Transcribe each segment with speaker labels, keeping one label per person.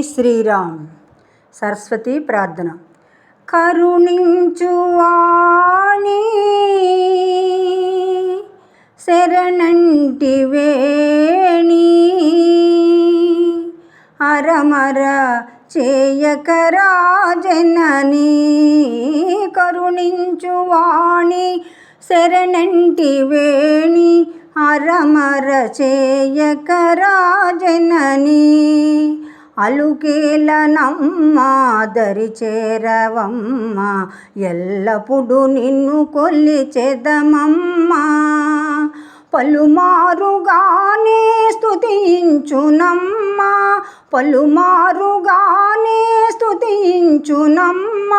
Speaker 1: శ్రీరామ్. సరస్వతి ప్రార్థన. కరుణించువాణి శరణంటి వేణి అరమర చేయకరాజనని. కరుణించువాణి శరణంటి వేణి అరమర చేయకరాజనని. అలుకేలనమ్మ దరి చేరవమ్మ, ఎల్లప్పుడు నిన్ను కొలిచెదమమ్మ. పలుమారుగానే స్తుతించునమ్మ, పలుమారుగానే స్తుతించునమ్మ.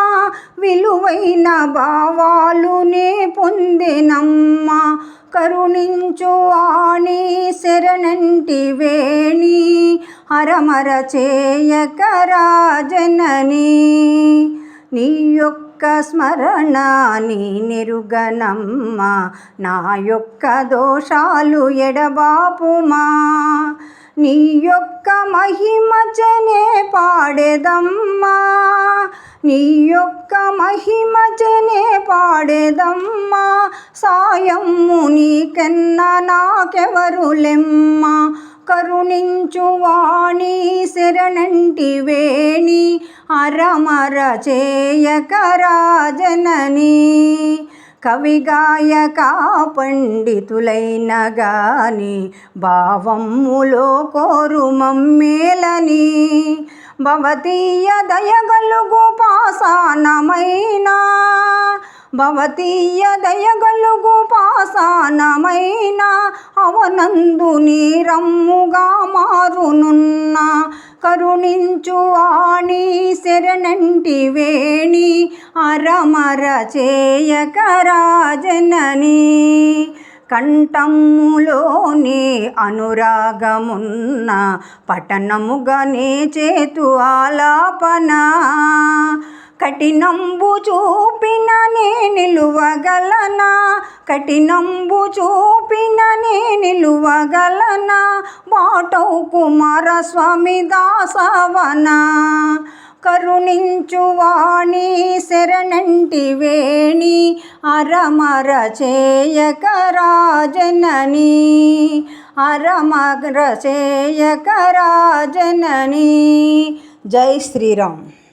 Speaker 1: విలువైన భావాలు నే పొందినమ్మ. కరుణించువాణి శరణంటి వేణి అరమర చేయకరాజనని. నీ యొక్క స్మరణ నీ నెరుగనమ్మ, నా యొక్క దోషాలు ఎడబాపుమా. నీ యొక్క మహిమచనే పాడెదమ్మా, నీ యొక్క మహిమచనే పాడెదమ్మా. సాయమ్ము నీకన్నా నాకెవరులెమ్మ. కరుణించువాణి శరణంటి వేణి అరమర చేయకరాజనని. కవిగాయక పండితులైన గాని భావమ్ములో కోరు మమ్మేలని. భవతీయ దయగలుగు పాసానమైనా, భవతీయ దయగలుగు పాసానమైన అవనందు నీరమ్ముగా మారునున్న. కరుణించువాణి శరణంటి వేణి అరమర చేయకరాజనని. కంఠములోనే అనురాగమున్న పఠనముగానే చేతు ఆలాపన. కఠినంబు చూపిన నే నిలువగలనా, కఠినంబు చూపిన నే నిలువగలనా. బాటౌ కుమారస్వామి దాసవన. కరుణించువాణి శరణంటి వేణి అరమర చేయకరాజనని, అరమర చేయకరాజనని. జై శ్రీరామ్.